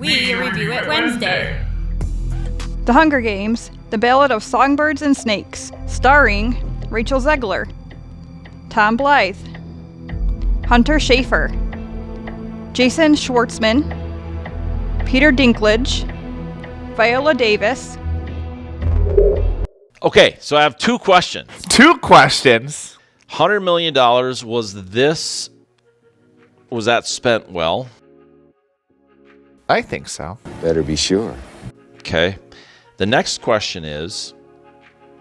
We review it Wednesday. The Hunger Games, The Ballad of Songbirds and Snakes, starring Rachel Zegler, Tom Blyth, Hunter Schafer, Jason Schwartzman, Peter Dinklage, Viola Davis. Okay, so I have two questions. Two questions. $100 million, was that spent well? I think so. Better be sure. Okay. The next question is,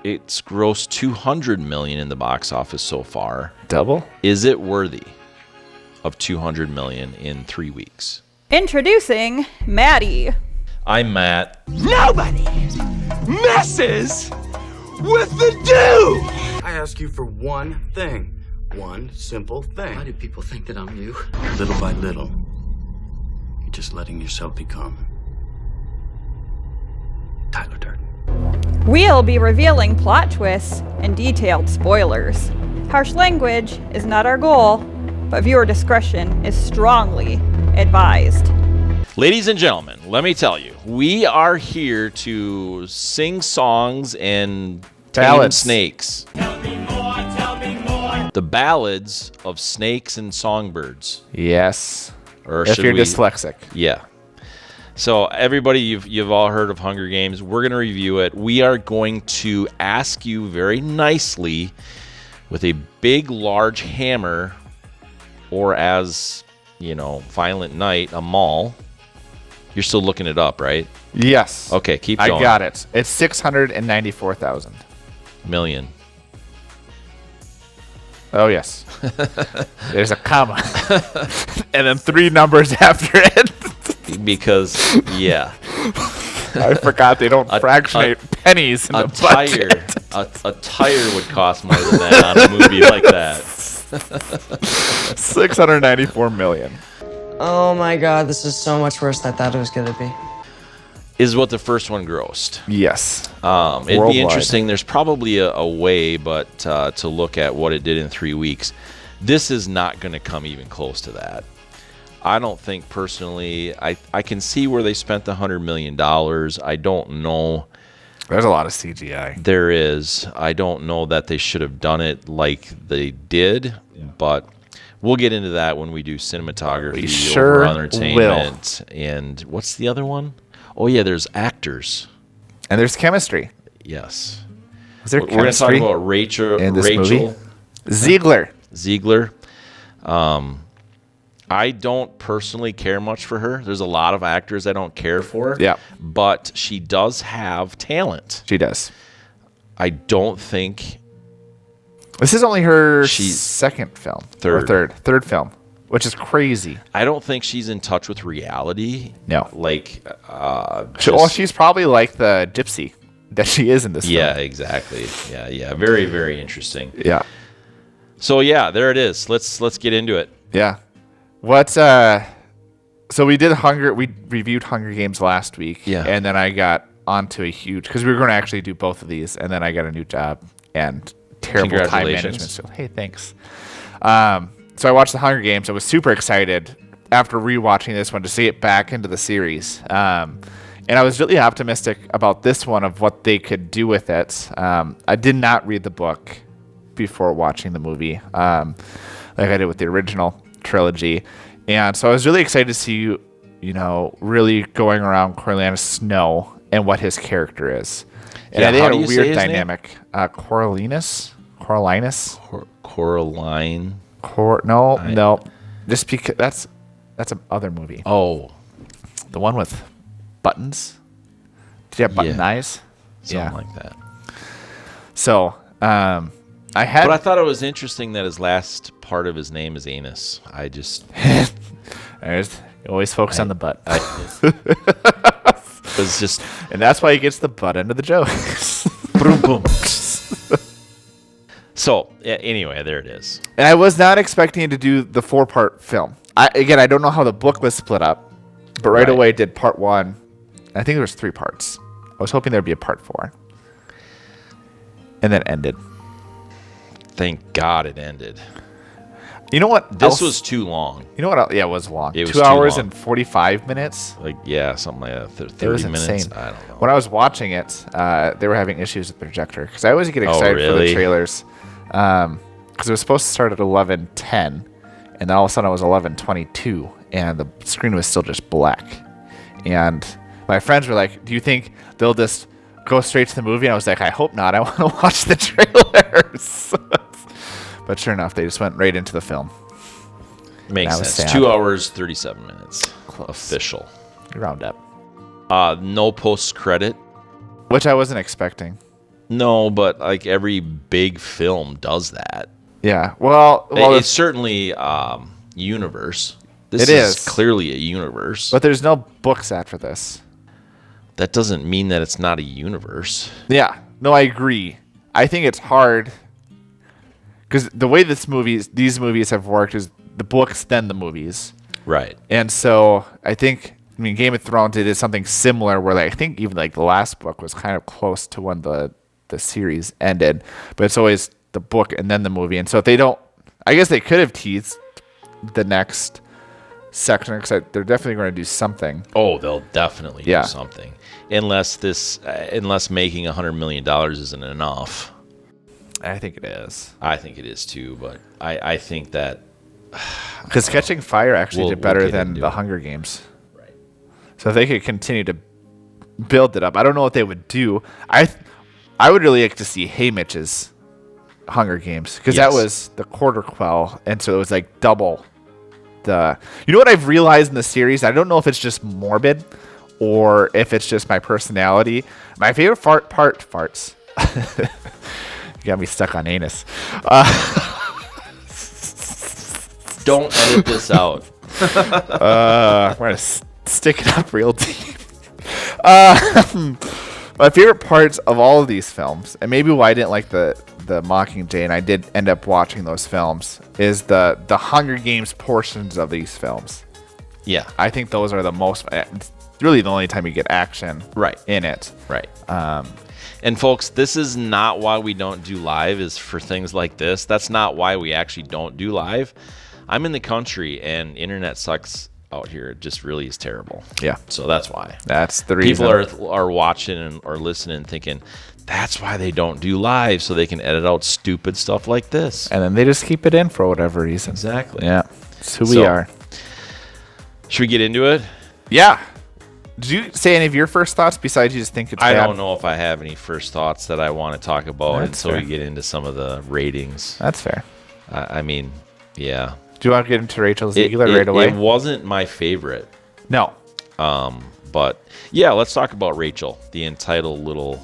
it's grossed $200 million in the box office so far. Double? Is it worthy of $200 million in 3 weeks? Introducing Maddie. I'm Matt. Nobody messes with the do! I ask you for one thing. One simple thing. Why do people think that I'm you? Little by little, you're just letting yourself become Tyler Durden. We'll be revealing plot twists and detailed spoilers. Harsh language is not our goal, but viewer discretion is strongly advised. Ladies and gentlemen, let me tell you, we are here to sing songs and tame Ballads. snakes. Tell me more. The ballads of snakes and songbirds. Yes. Or If should you're we? dyslexic. Yeah. So everybody, you've all heard of Hunger Games. We're going to review it. We are going to ask you very nicely with a big, large hammer, or as, Violent Night, a maul. You're still looking it up, right? Yes. Okay, keep going. I got it. It's 694,000. Million. Oh, yes. There's a comma. And then 3 numbers after it. Because, yeah. I forgot they don't fractionate pennies in A the tire. budget. A tire would cost more than that on a movie like that. 694 million. Oh my god, this is so much worse than I thought it was gonna be. Is what the first one grossed. Yes. It'd Worldwide. be interesting. There's probably a way, but to look at what it did in 3 weeks. This is not going to come even close to that. I don't think personally. I can see where they spent the $100 million. I don't know. There's a lot of CGI. There is. I don't know that they should have done it like they did, but we'll get into that when we do cinematography, We sure overall entertainment, and what's the other one? Oh yeah, there's actors. And there's chemistry. Yes. Is there We're going to talk chemistry about Rachel in this movie? Zegler. I don't personally care much for her. There's a lot of actors I don't care for. Yeah. But she does have talent. She does. I don't think This is only her She's second film. third. Or third film, which is crazy. I don't think she's in touch with reality. No. Like Well, she's probably like the gypsy that she is in this yeah, film. exactly. Yeah. Very, very interesting. Yeah. So yeah, there it is. Let's get into it. Yeah. So we reviewed Hunger Games last week. Yeah. And then I got onto a huge, because we were going to actually do both of these, and then I got a new job and terrible time Congratulations. management. So, hey, thanks. So I watched the Hunger Games. I was super excited after rewatching this one to see it back into the series. And I was really optimistic about this one of what they could do with it. I did not read the book before watching the movie, like I did with the original trilogy. And so I was really excited to see, really going around Coriolanus Snow and what his character is. And Yeah, they how had do a you say weird his name? dynamic. Coriolanus? Coraline. No. Just because that's an other movie. Oh, The one with buttons. Did you have button Yeah. eyes? something like that. So, I had. But I thought it was interesting that his last part of his name is anus. I just always focus on the butt. was just And that's why he gets the butt end of the jokes. boom boom. So anyway, there it is. And I was not expecting to do the 4-part film. I don't know how the book was split up, but right away did part 1. I think there was 3 parts. I was hoping there'd be a part 4. And then ended. Thank God it ended. You know what? This was too long. You know what? Yeah, it was long. It was 2 hours long. and 45 minutes. Like, yeah, something like that. 30 It was minutes. insane. I don't know. When I was watching it, they were having issues with the projector because I always get excited for the really? trailers. Because it was supposed to start at 11:10, and then all of a sudden it was 11:22, and the screen was still just black. And my friends were like, "Do you think they'll just go straight to the movie?" And I was like, "I hope not. I want to watch the trailers." But sure enough, they just went right into the film. Makes That was sense. sad. 2 hours, 37 minutes. Close. Official. Round up. No post credit. Which I wasn't expecting. No, but like every big film does that. Yeah. Well, It's certainly universe. This It is is. clearly a universe. but there's no books after this. That doesn't mean that it's not a universe. Yeah. No, I agree. I think it's hard because the way these movies have worked is the books, then the movies. Right. And so I think, Game of Thrones did something similar where I think even like the last book was kind of close to when the series ended, but it's always the book and then the movie. And so if they don't, I guess they could have teased the next section because they're definitely going to do something. Oh, they'll definitely Yeah. do something. Unless making $100 million isn't enough. I think it is. I think it is too, but I think that Because Catching Fire actually We'll did better get than into The it. Hunger Games. Right. So if they could continue to build it up, I don't know what they would do. I would really like to see Haymitch's Hunger Games because that Yes. was the quarter quell, and so it was like double the. You know what I've realized in the series? I don't know if it's just morbid or if it's just my personality. My favorite farts. You got me stuck on anus. don't edit this out. We're gonna stick it up real deep. My favorite parts of all of these films, and maybe why I didn't like the Mockingjay, and I did end up watching those films, is the Hunger Games portions of these films. Yeah. I think those are the most. It's really the only time you get action Right. in it. Right. And folks, this is not why we don't do live, is for things like this. That's not why we actually don't do live. I'm in the country and internet sucks out here. It just really is terrible. Yeah, So that's why. that's the reason. People are watching and or listening and thinking, that's why they don't do live, so they can edit out stupid stuff like this. and then they just keep it in for whatever reason. Exactly. Yeah, that's who we So- are. Should we get into it? Yeah. Did you say any of your first thoughts besides you just think it's I bad? don't know if I have any first thoughts that I want to talk about That's until we fair. get into some of the ratings. That's fair. I mean, yeah. Do you want to get into Rachel Zegler right away? It wasn't my favorite. No. But yeah, let's talk about Rachel, the entitled little.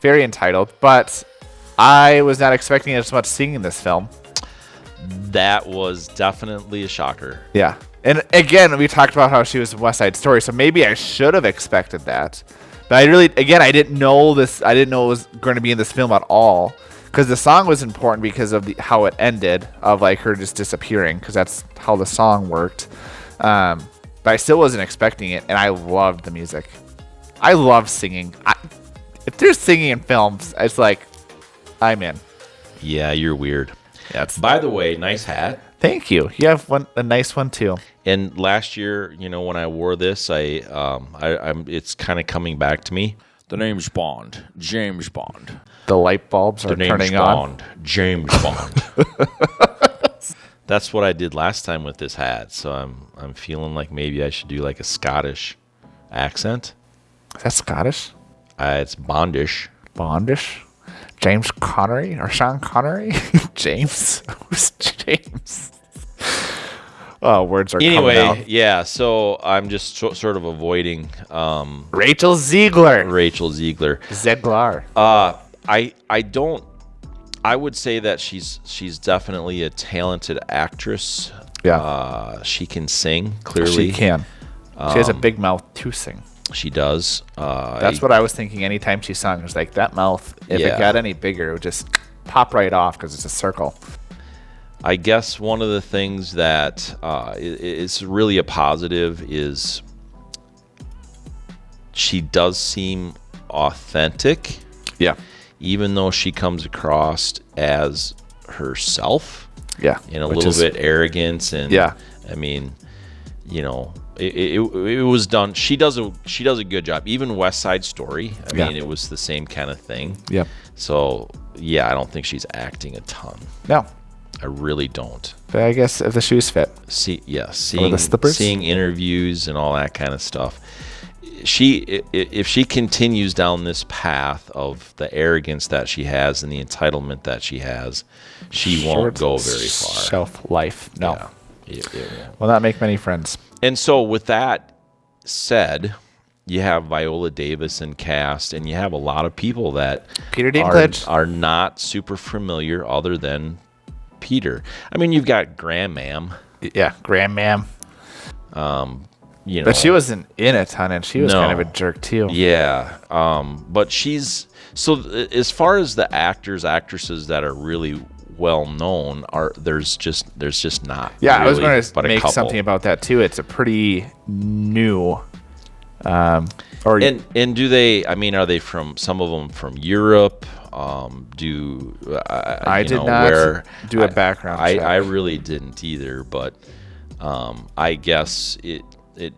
Very entitled, but I was not expecting as much singing in this film. That was definitely a shocker. Yeah. And again, we talked about how she was in West Side Story, so maybe I should have expected that. But I didn't know this. I didn't know it was going to be in this film at all. Because the song was important because of how it ended, of like her just disappearing, because that's how the song worked. But I still wasn't expecting it, and I loved the music. I love singing. If there's singing in films, it's like, I'm in. Yeah, you're weird. That's. By the way, nice hat. Thank you. You have a nice one too. And last year, when I wore this, it's kind of coming back to me. The name's Bond, James Bond. The light bulbs are The name's turning on. Bond, James Bond. That's what I did last time with this hat. So I'm feeling like maybe I should do like a Scottish accent. Is that Scottish? It's Bondish. Bondish? James Connery or Sean Connery? James? Who's James? Oh, words are coming out. Anyway, yeah. So I'm just sort of avoiding Rachel Zegler. Rachel Zegler. Zegler. I would say that she's definitely a talented actress. Yeah. She can sing, clearly. She can. She has a big mouth to sing. She does. That's what I was thinking anytime she sung. It was like that mouth, if Yeah. it got any bigger, it would just pop right off because it's a circle. I guess one of the things that is really a positive is she does seem authentic. Yeah. even though she comes across as herself. Yeah. And a little bit arrogant. And yeah. I mean, you know, it was done. She does a good job. Even West Side Story. I mean, it was the same kind of thing. Yep. So yeah, I don't think she's acting a ton. No. I really don't. But I guess if the shoes fit. Seeing the slippers? Seeing interviews and all that kind of stuff. If she continues down this path of the arrogance that she has and the entitlement that she has, she won't go very far. Shelf life. No. Yeah. It will not make many friends. And so with that said, you have Viola Davis in cast, and you have a lot of people that Peter Dinklage are not super familiar other than Peter. I mean, you've got Grandmam. Yeah, Grandmam. You know, but she wasn't in a ton, and she was kind of a jerk too. Yeah. But she's so as far as the actresses that are really well known there's just not. Yeah, really, I was going to make couple. something about that too. It's a pretty new. And do they? I mean, are they from some of them from Europe? I did not do a background check. I really didn't either, but I guess it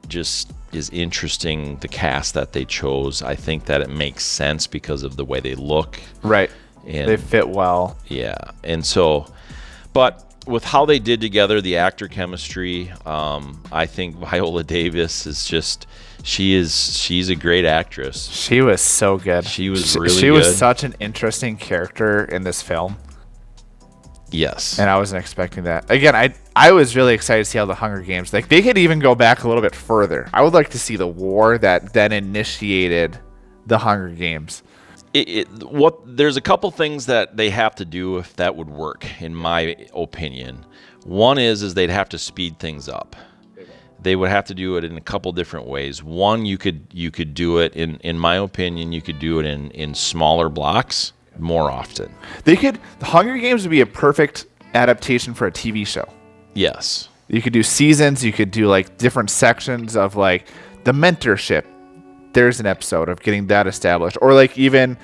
just is interesting, the cast that they chose. I think that it makes sense because of the way they look. Right. And they fit well. Yeah. And so, but with how they did together, the actor chemistry, I think Viola Davis is just, she's a great actress. She was so good. She was really good. She was such an interesting character in this film. Yes. And I wasn't expecting that. Again, I was really excited to see how the Hunger Games, like they could even go back a little bit further. I would like to see the war that then initiated the Hunger Games. There's a couple things that they have to do if that would work, in my opinion. One is they'd have to speed things up. They would have to do it in a couple different ways. One, you could do it in my opinion, you could do it in smaller blocks more often. The Hunger Games would be a perfect adaptation for a TV show. Yes. You could do seasons, you could do like different sections of like the mentorship. There's an episode of getting that established. Or like even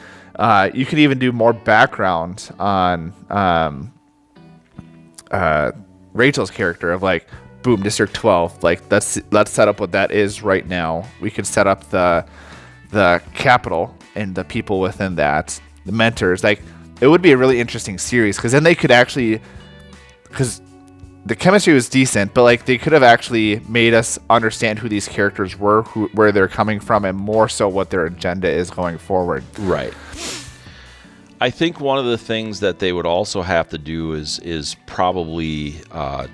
you could even do more background on Rachel's character of like, boom, District 12. Like let's set up what that is right now. We could set up the capital and the people within that, the mentors. Like it would be a really interesting series because then they could actually, because the chemistry was decent, but like they could have actually made us understand who these characters were, where they're coming from, and more so what their agenda is going forward. Right. I think one of the things that they would also have to do is probably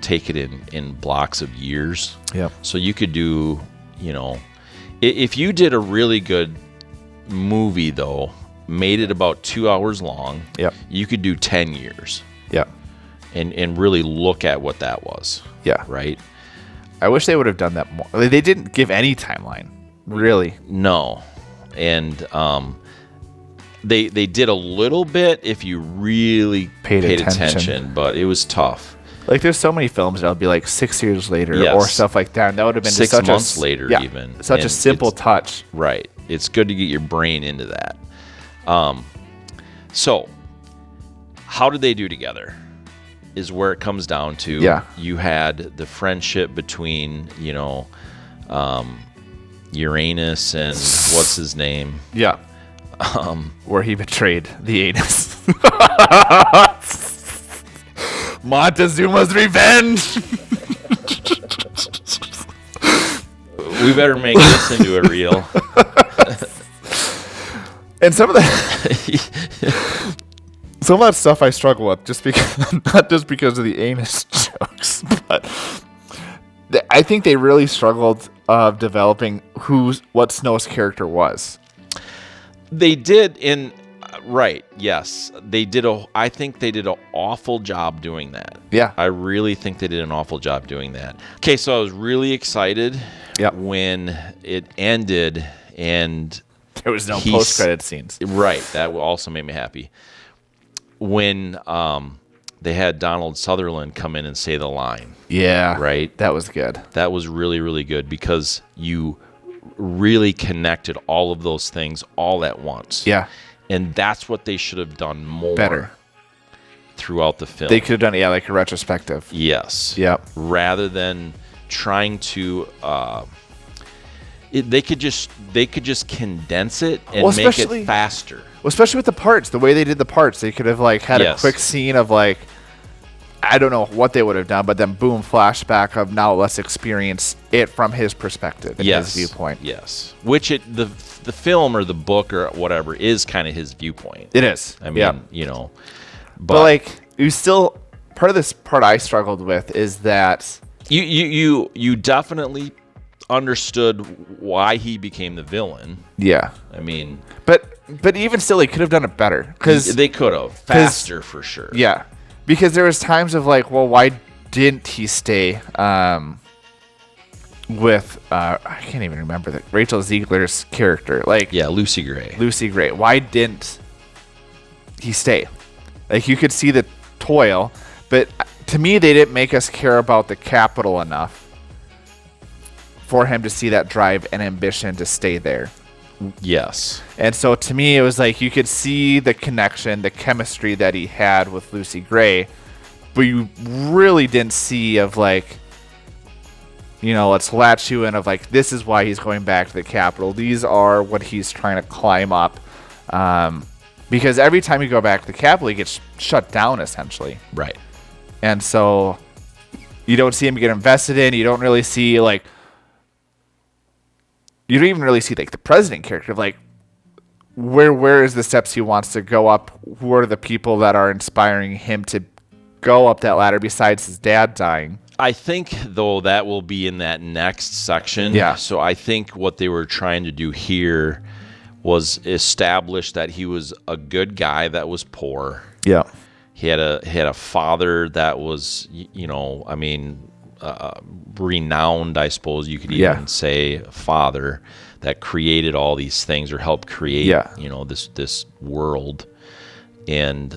take it in blocks of years. Yeah. So you could do, if you did a really good movie though, made it about 2 hours long. Yep. You could do 10 years. Yeah. And really look at what that was. Yeah. Right? I wish they would have done that more. They didn't give any timeline, really. No. And they did a little bit if you really paid attention, but it was tough. Like there's so many films that'll be like 6 years later or stuff like that. And that would have been 6 just months later even. Such a simple touch. Right. It's good to get your brain into that. So how did they do together is where it comes down to. Yeah. You had the friendship between, Uranus and what's his name? Yeah. Where he betrayed the anus. Montezuma's revenge. We better make this into a reel. And some of that stuff I struggle with, just because, not just because of the anus jokes, but I think they really struggled of developing what Snow's character was. They did right. Yes, they did. I think they did an awful job doing that. Yeah, I really think they did an awful job doing that. Okay, so I was really excited when it ended and there was no post-credit scenes. Right, that also made me happy. When they had Donald Sutherland come in and say the line. Yeah, right. That was good. That was really, really good because you really connected all of those things all at once. Yeah. And that's what they should have done more Better. throughout the film. They could have done it, like a retrospective. Yes. Yep. Rather than trying to, they could just condense it and make it faster. Well, especially with the parts, the way they did the parts, they could have like had a quick scene of like, I don't know what they would have done, but then boom, flashback of now let's experience it from his perspective and his viewpoint. Yes. Which the film or the book or whatever is kind of his viewpoint. It is. I mean, but like you still part of this part I struggled with is that you definitely understood why he became the villain. Yeah. I mean, but even still, they could have done it better because they could have faster for sure. Yeah. Because there was times of like, well, why didn't he stay with I can't even remember Rachel Zegler's character, like Lucy Gray. Why didn't he stay? Like you could see the toil, but to me, they didn't make us care about the capital enough for him to see that drive and ambition to stay there. Yes. And so to me, it was like you could see the connection, the chemistry that he had with Lucy Gray, but you really didn't see of like, let's latch you in of like, this is why he's going back to the capital. These are what he's trying to climb up. Because every time you go back to the capital, he gets shut down essentially. Right. And so you don't see him get invested in. You don't really see like, you don't even really see like the president character of like where is the steps he wants to go up? Who are the people that are inspiring him to go up that ladder besides his dad dying? I think though that will be in that next section. Yeah. So I think what they were trying to do here was establish that he was a good guy that was poor. Yeah. He had a father that was renowned, I suppose you could even say, father that created all these things or helped create, this world. And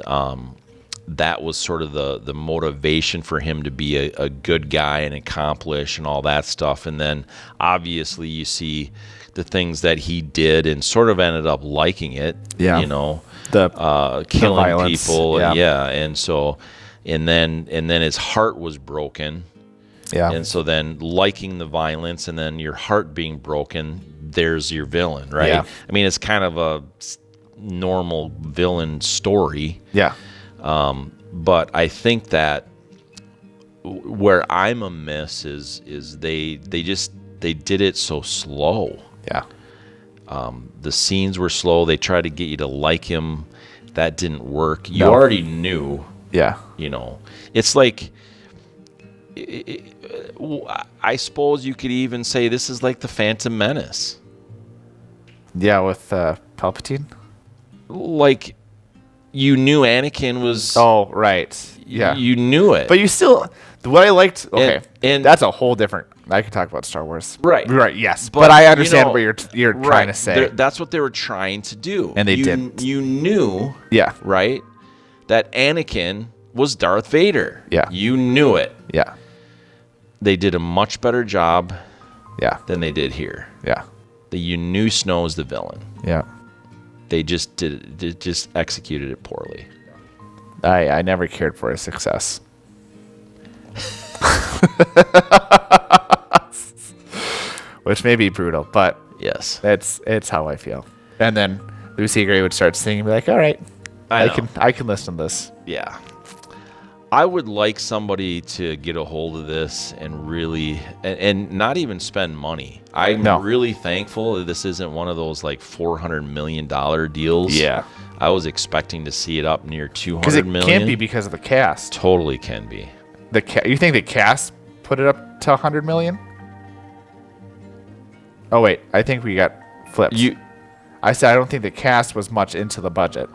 that was sort of the motivation for him to be a good guy and accomplish and all that stuff. And then obviously you see the things that he did and sort of ended up liking it, the killing people. And so, and then his heart was broken. Yeah. And so then liking the violence and then your heart being broken, there's your villain, right? Yeah. I mean, it's kind of a normal villain story. Yeah. But I think that where I'm amiss is they did it so slow. Yeah. The scenes were slow. They tried to get you to like him. That didn't work. You already knew. Yeah. It's like, I suppose you could even say this is like the Phantom Menace. Yeah, with Palpatine. Like, you knew Anakin was. Oh, right. Yeah. You knew it. But you still. What I liked. Okay. And that's a whole different. I could talk about Star Wars. Right. Right. Yes. But I understand what you're trying to say. That's what they were trying to do. And they didn't. You knew. Yeah. Right. That Anakin was Darth Vader. Yeah. You knew it. Yeah. They did a much better job. Yeah. Than they did here. Yeah. You knew Snow was the villain. Yeah. They just just executed it poorly. I never cared for his success. Which may be brutal, but yes, it's how I feel. And then Lucy Gray would start singing and be like, all right, I can listen to this. Yeah. I would like somebody to get a hold of this and really, and not even spend money. I'm really thankful that this isn't one of those like $400 million deals. Yeah. I was expecting to see it up near $200 million. Because it can't be because of the cast. Totally can be. You think the cast put it up to $100 million? Oh wait, I think we got flipped. I said I don't think the cast was much into the budget.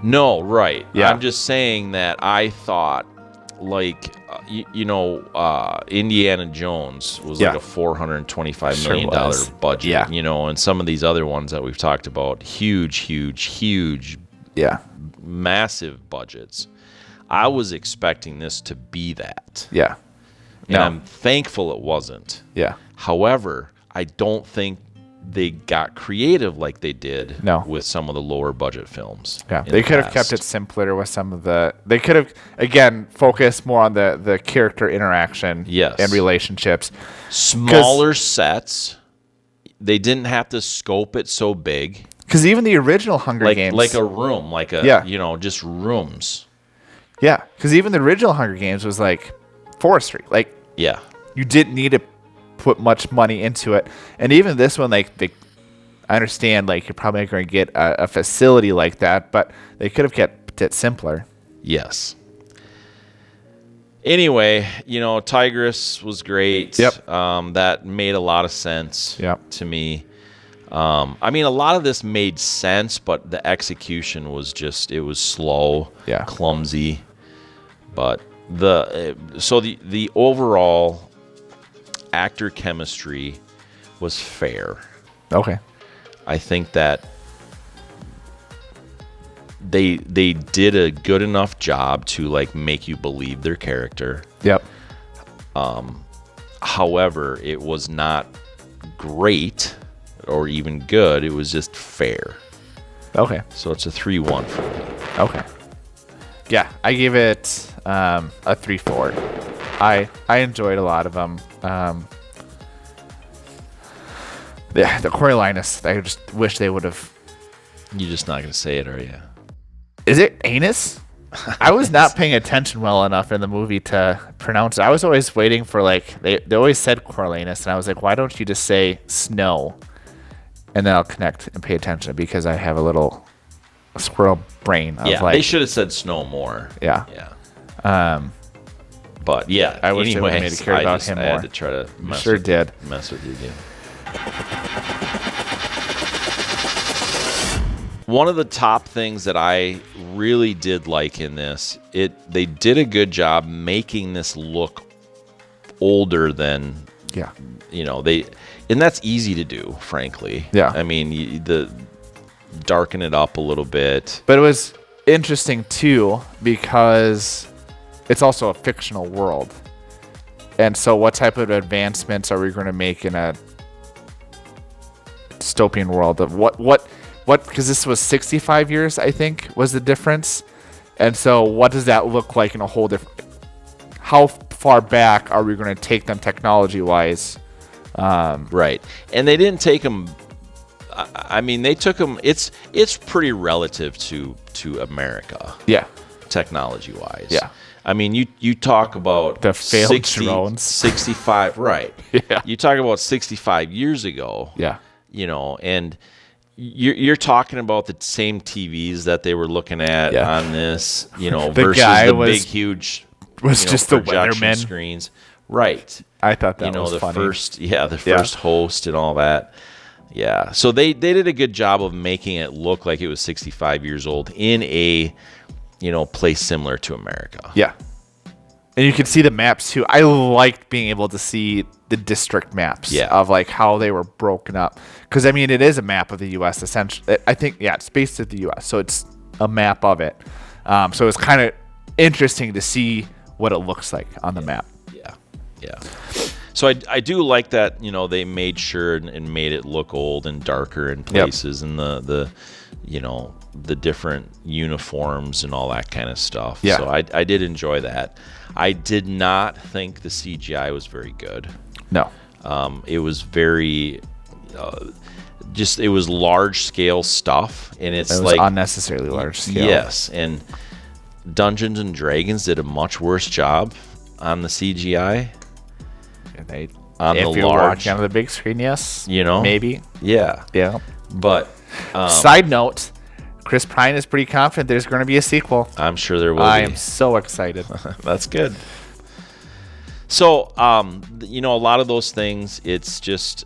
No, right. Yeah. I'm just saying that I thought, like, Indiana Jones was like a $425 million budget. Yeah. And some of these other ones that we've talked about, huge, massive budgets. I was expecting this to be that. Yeah. And I'm thankful it wasn't. Yeah. However, I don't think they got creative like they did No. with some of the lower budget films. Yeah, in they the could have kept past. it simpler with some of the. They could have again focused more on the character interaction. Yes. And relationships. Smaller sets. They didn't have to scope it so big. Because even the original Hunger Games, Like a room, like a Yeah. just rooms. yeah, because even the original Hunger Games was like forestry. Like Yeah. you didn't need to put much money into it, and even this one, like I understand, like you're probably not going to get a facility like that, but they could have kept it simpler. Yes. Anyway, Tigress was great. Yep. That made a lot of sense Yep. to me. I mean, a lot of this made sense, but the execution was it was slow, Yeah. clumsy. But the overall actor chemistry was fair. Okay. I think that they did a good enough job to like make you believe their character. Yep. However, it was not great or even good. It was just fair. Okay. So it's a 3-1 for me. Okay. Yeah, I gave it a 3-4. I enjoyed a lot of them. The Coriolanus, I just wish they would have. You're just not going to say it, are you? Is it anus? I was not paying attention well enough in the movie to pronounce it. I was always waiting for they always said Coriolanus, and I was like, why don't you just say snow? And then I'll connect and pay attention because I have a little squirrel brain. Of Yeah, they should have said snow more. Yeah. Yeah. But yeah, I wish they would've anyways, made it care about him I had more. to try to mess Sure with, did. mess with you again. One of the top things that I really did like in this, they did a good job making this look older than Yeah. and that's easy to do, frankly. Yeah. I mean, darken it up a little bit. But it was interesting too because it's also a fictional world. And so what type of advancements are we going to make in a dystopian world of what because this was 65 years, I think, was the difference. And so what does that look like in a whole different, how far back are we going to take them technology wise? Right. And they didn't take them. I mean, they took them. It's pretty relative to America. Yeah. Technology wise. Yeah. I mean, you talk about The failed drones. 65, right. Yeah. You talk about 65 years ago. Yeah. And you're talking about the same TVs that they were looking at Yeah. on this, The versus guy the was- big, huge just the projection weatherman. screens. Right. I thought that was the funny. first host and all that. Yeah. So they did a good job of making it look like it was 65 years old in a, place similar to America. Yeah. And you could see the maps too. I liked being able to see the district maps of like how they were broken up. Because I mean, it is a map of the U.S. essentially. I think, it's based at the U.S. So it's a map of it. So it's kind of interesting to see what it looks like on the map. Yeah. So I do like that, they made sure and made it look old and darker in places and the different uniforms and all that kind of stuff. Yeah. So I did enjoy that. I did not think the CGI was very good. No. It was very, it was large scale stuff, and it's It was like unnecessarily large scale. Yes, and Dungeons and Dragons did a much worse job on the CGI. On if the you're large, watching on the big screen, yes. maybe. Yeah. But Side note, Chris Pine is pretty confident there's going to be a sequel. I'm sure there will I be. am so excited. That's good. So, a lot of those things, it's just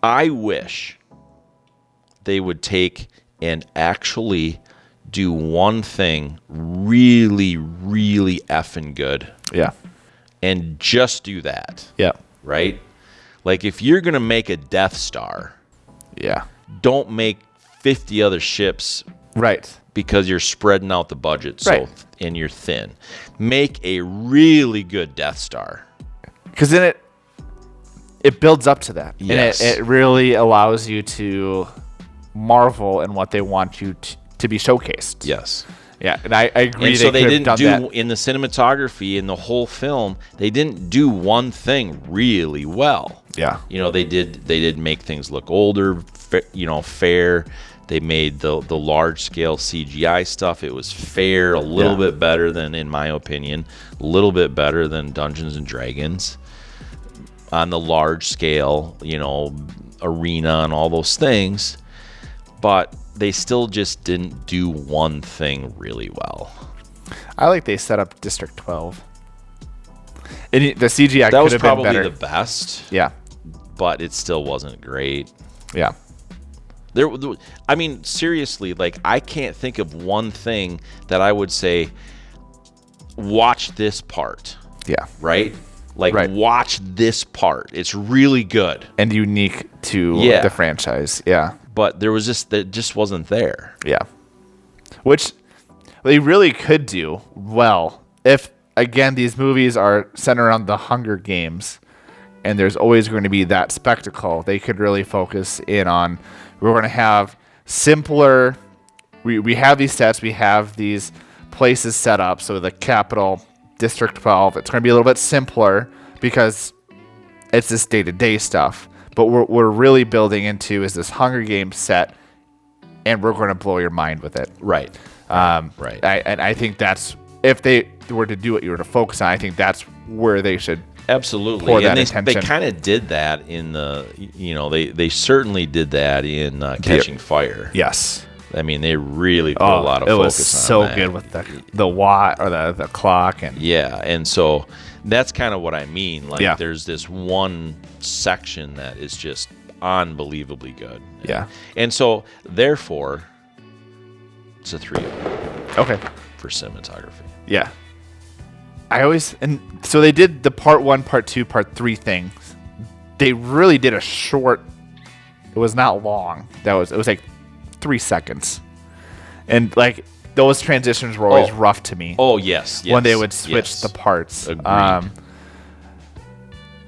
I wish they would take and actually do one thing really, really effing good. Yeah. And just do that. Yeah. Right? Like, if you're going to make a Death Star, Yeah. don't make 50 other ships Right. because you're spreading out the budget Right. and you're thin. Make a really good Death Star. Because then it builds up to that. Yes. And it really allows you to marvel in what they want you to be showcased. Yes. Yeah, and I agree. And so they could have didn't done do that. in the cinematography in the whole film. They didn't do one thing really well. Yeah. You know, they did make things look older, fair. They made the large scale CGI stuff. It was fair, a little bit better than, in my opinion, a little bit better than Dungeons and Dragons on the large scale, arena and all those things. But they still just didn't do one thing really well. I like they set up District 12. And the CGI That could was have been probably better. the best, Yeah. but it still wasn't great. Yeah. I mean, seriously, like, I can't think of one thing that I would say, watch this part, Yeah. right? Like, Right. watch this part. It's really good. And unique to Yeah. the franchise. Yeah. But that just wasn't there. Yeah. Which they really could do well if, again, these movies are centered around the Hunger Games and there's always going to be that spectacle. They could really focus in on, we're going to have simpler, we have these sets, we have these places set up. So the Capitol, District 12, it's going to be a little bit simpler because it's this day-to-day stuff. But what we're really building into is this Hunger Games set, and we're going to blow your mind with it. Right. Right. I think that's, if they were to do what you were to focus on, I think that's where they should Absolutely. pour that And they attention. kind of did that in they certainly did that in Catching Fire. Yes. I mean, they really put a lot of it focus was on so that. good with the watt or the clock and Yeah, and so that's kind of what I mean. Like, Yeah. there's this one section that is just unbelievably good. Yeah. And so, therefore, it's a 3 okay. for cinematography. Yeah. And so they did the part 1, part 2, part 3 things. They really did a short. It was not long. It was like 3 seconds, and like those transitions were always rough to me. Oh, yes. When they would switch yes. the parts. Agreed.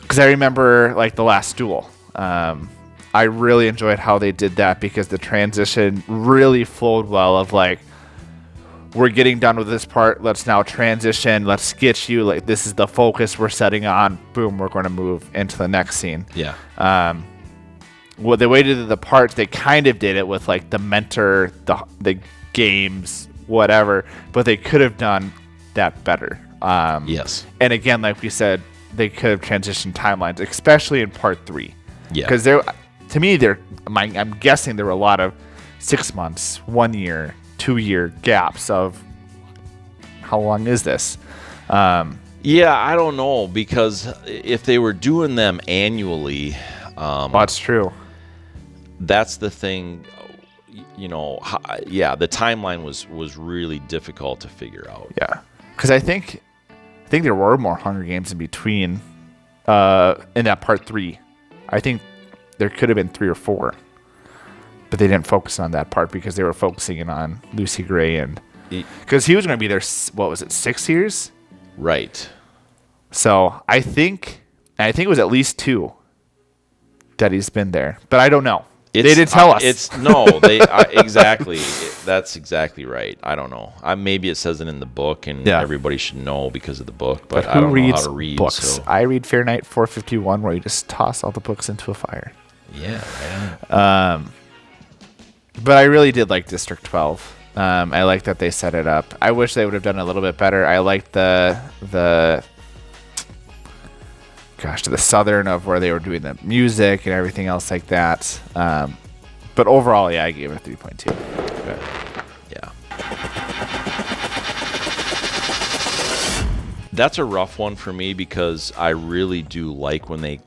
Because I remember like The Last Duel. I really enjoyed how they did that because the transition really flowed well of like, we're getting done with this part. Let's now transition. Let's get you like, this is the focus we're setting on. Boom. We're going to move into the next scene. Yeah. Well, the way they did the parts, they kind of did it with like the mentor, the games, whatever, but they could have done that better. Yes. And again, like we said, they could have transitioned timelines, especially in part 3. Yeah. Because I'm guessing there were a lot of 6 months, 1 year, 2 year gaps of how long is this? Yeah, I don't know, because if they were doing them annually, That's true. that's the thing. The timeline was really difficult to figure out. Yeah, because I think there were more Hunger Games in between in that part 3. I think there could have been 3 or 4, but they didn't focus on that part because they were focusing in on Lucy Gray and because he was going to be there. What was it, 6 years? Right. So I think it was at least 2 that he's been there, but I don't know. They didn't tell us. Exactly. That's exactly right. I don't know. Maybe it says it in the book, and everybody should know because of the book. But I who don't know reads how to read books? So. I read Fahrenheit 451, where you just toss all the books into a fire. Yeah. But I really did like District 12. I like that they set it up. I wish they would have done a little bit better. I liked the southern of where they were doing the music and everything else like that. But overall, yeah, I gave it a 3.2. Good. Yeah. That's a rough one for me because I really do like when they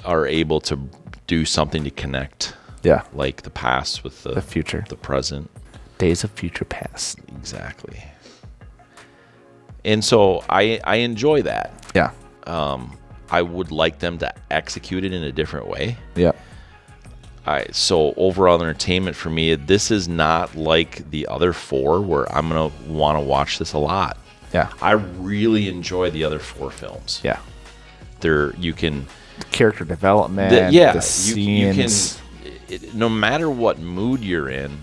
are able to do something to connect. Yeah. Like the past with the future, the present. Days of Future Past. Exactly. And so I enjoy that. Yeah. I would like them to execute it in a different way. Yeah. So overall entertainment for me, this is not like the other 4 where I'm going to want to watch this a lot. Yeah. I really enjoy the other 4 films. Yeah. You can character development, the scenes. No matter what mood you're in,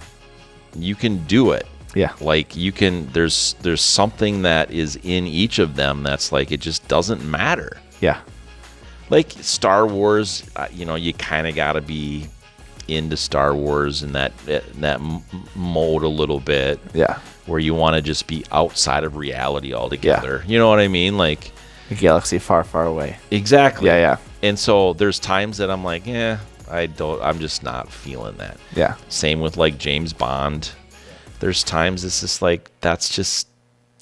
you can do it. Yeah. Like you can, there's something that is in each of them that's like, it just doesn't matter. Yeah. Like Star Wars, you kind of got to be into Star Wars in that mode a little bit. Yeah. Where you want to just be outside of reality altogether. Yeah. You know what I mean? Like a galaxy far, far away. Exactly. Yeah, yeah. And so there's times that I'm like, I'm just not feeling that. Yeah. Same with like James Bond. There's times it's just like, that's just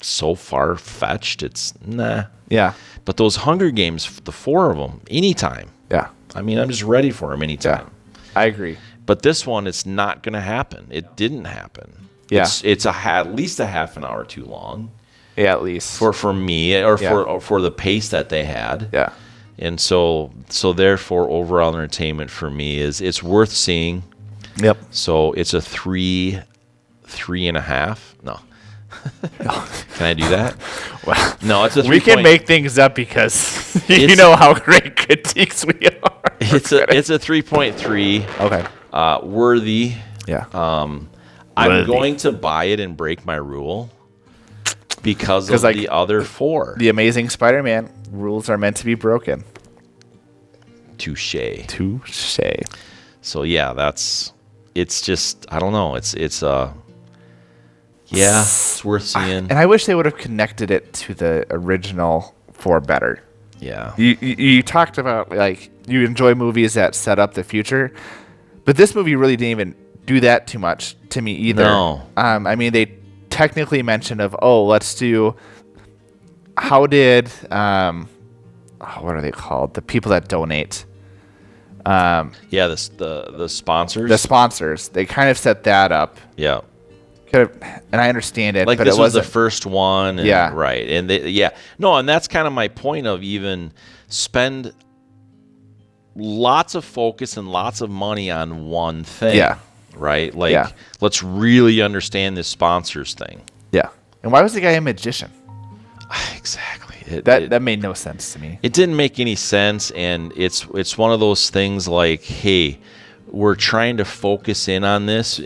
so far-fetched. It's nah. Yeah. But those Hunger Games, the 4 of them, anytime. Yeah. I mean, I'm just ready for them anytime. Yeah. I agree. But this one, it's not going to happen. It didn't happen. Yeah. It's at least a half an hour too long. Yeah, at least. For me, or for the pace that they had. Yeah. And so therefore, overall entertainment for me is it's worth seeing. Yep. So it's a 3.5. No. Can I do that? Well, no, it's a 3. We can make things up because you know how great critiques we are. It's a 3.3. Okay. Worthy. Yeah. I'm going to buy it and break my rule because of the other 4. The Amazing Spider-Man rules are meant to be broken. Touche. So yeah, it's just, I don't know. It's worth seeing. And I wish they would have connected it to the original 4 better. Yeah. You talked about like you enjoy movies that set up the future, but this movie really didn't even do that too much to me either. No. I mean, they technically mentioned let's do. How did what are they called? The people that donate. The sponsors. The sponsors. They kind of set that up. Yeah. And I understand it, like but this it was the wasn't first one. And, yeah. Right. And and that's kind of my point of even spend lots of focus and lots of money on one thing. Yeah. Right. Like, let's really understand this sponsors thing. Yeah. And why was the guy a magician? Exactly. That made no sense to me. It didn't make any sense, and it's one of those things like, hey, we're trying to focus in on this, so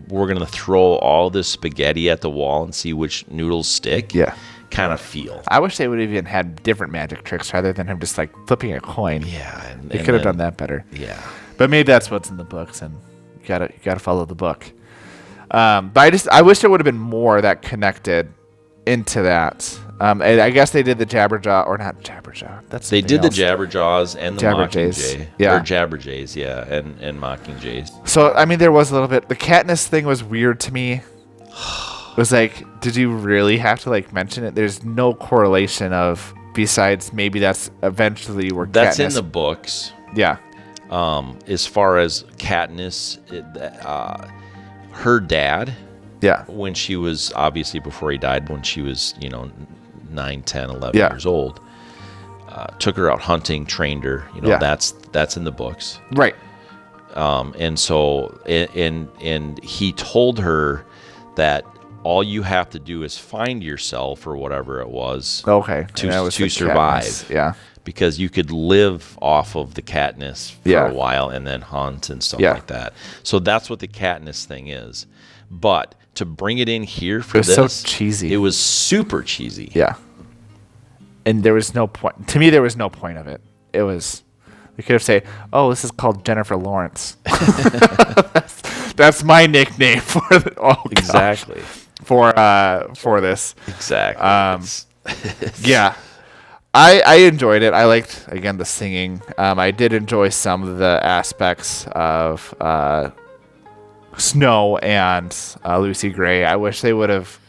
we're going to throw all this spaghetti at the wall and see which noodles stick. Yeah. Kind of feel. I wish they would have even had different magic tricks rather than him just like flipping a coin. Yeah. They could have done that better. Yeah. But maybe that's what's in the books, and you gotta follow the book. But I wish there would have been more that connected into that. And I guess they did the Jabberjaw, or not Jabberjaw. They did the Jabberjaws and the Jabberjays. Mockingjay. Yeah. Or Jabberjays, yeah, and Mockingjays. So, I mean, there was a little bit. The Katniss thing was weird to me. It was like, did you really have to like mention it? There's no correlation of, besides maybe that's eventually where that's Katniss, in the books. Yeah. As far as Katniss, her dad, when she was, obviously before he died, when she was 9, 10, 11 years old, took her out hunting, trained her. That's in the books, right? And so and he told her that all you have to do is find yourself, or whatever it was, to survive. Katniss. Yeah. Because you could live off of the Katniss for a while and then hunt and stuff like that. So that's what the Katniss thing is. But to bring it in here for this, it was so cheesy. It was super cheesy. Yeah. And there was no point. To me, there was no point of it. It was, we could have said, this is called Jennifer Lawrence. That's my nickname for exactly. For this. Exactly. Yeah. I enjoyed it. I liked, again, the singing. I did enjoy some of the aspects of Snow and Lucy Gray. I wish they would have.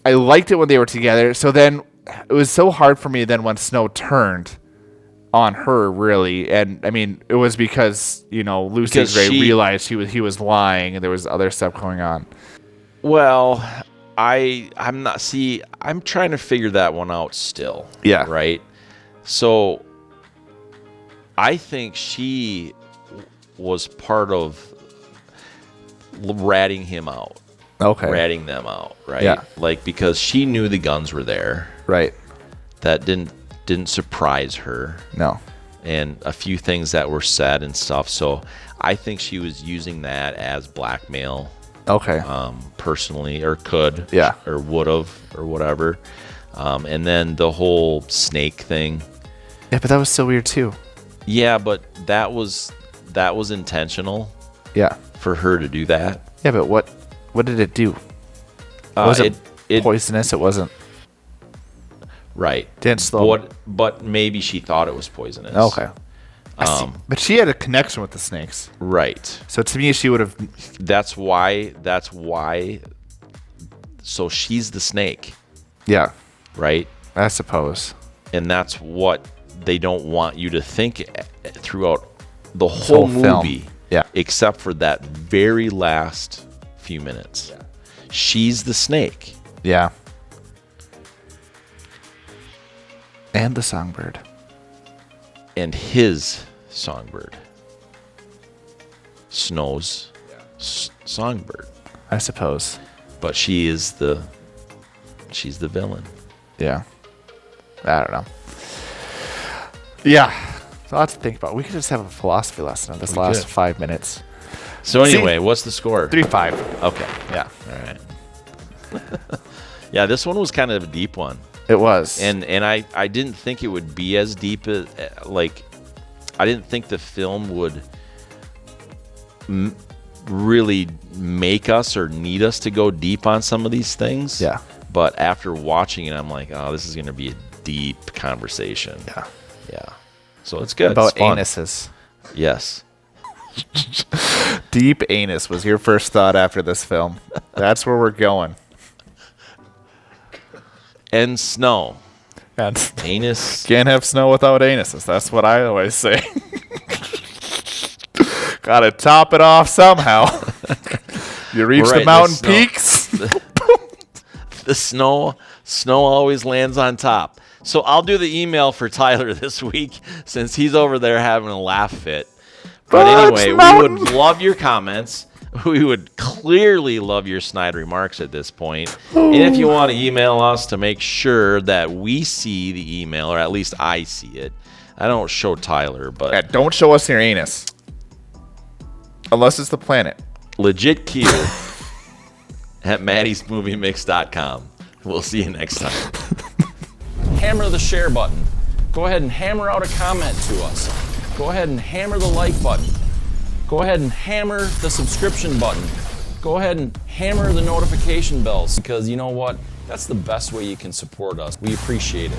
I liked it when they were together. So then it was so hard for me then when Snow turned on her, really. And I mean, it was because Lucy Gray realized he was lying and there was other stuff going on. Well, I'm not. See, I'm trying to figure that one out still. Yeah. Right. So I think she was part of ratting him out. Okay. Ratting them out. Right. Yeah. Like, because she knew the guns were there. Right. That didn't didn't surprise her. No. And a few things that were said and stuff. So I think she was using that as blackmail. Okay. Personally, or could. Yeah. Or would have, or whatever. And then the whole snake thing. Yeah, but that was so weird too. Yeah, but that was intentional. Yeah. For her to do that. Yeah, but what did it do? Was it poisonous? It wasn't. Right. Didn't slow. But maybe she thought it was poisonous. Okay. But she had a connection with the snakes. Right. So to me, she would have. That's why. So she's the snake. Yeah. Right. I suppose. And that's what they don't want you to think throughout the whole movie. Film. Yeah. Except for that very last few minutes. Yeah. She's the snake. Yeah. And the songbird. And his songbird. Snow's songbird. I suppose. But she's the villain. Yeah. I don't know. Yeah. Lots to think about. We could just have a philosophy lesson in this last 5 minutes. So anyway, what's the score? 3-5. Okay. Yeah. All right. Yeah, this one was kind of a deep one. It was. And I didn't think it would be as deep as, like, I didn't think the film would really make us or need us to go deep on some of these things. Yeah. But after watching it, I'm like, oh, this is going to be a deep conversation. Yeah. Yeah. So it's good. About it's fun. anuses. Yes. Deep anus was your first thought after this film. That's where we're going. And snow. And Anus. can't have snow without anuses. That's what I always say. Gotta top it off somehow. You reach the mountain peaks. The snow always lands on top. So I'll do the email for Tyler this week since he's over there having a laugh fit. But anyway, we would love your comments. We would clearly love your snide remarks at this point. And if you want to email us to make sure that we see the email, or at least I see it. I don't show Tyler, but... Yeah, don't show us your anus. Unless it's the planet. Legit Q at Maddie'sMovieMix.com. We'll see you next time. Hammer the share button. Go ahead and hammer out a comment to us. Go ahead and hammer the like button. Go ahead and hammer the subscription button. Go ahead and hammer the notification bells, because you know what? That's the best way you can support us. We appreciate it.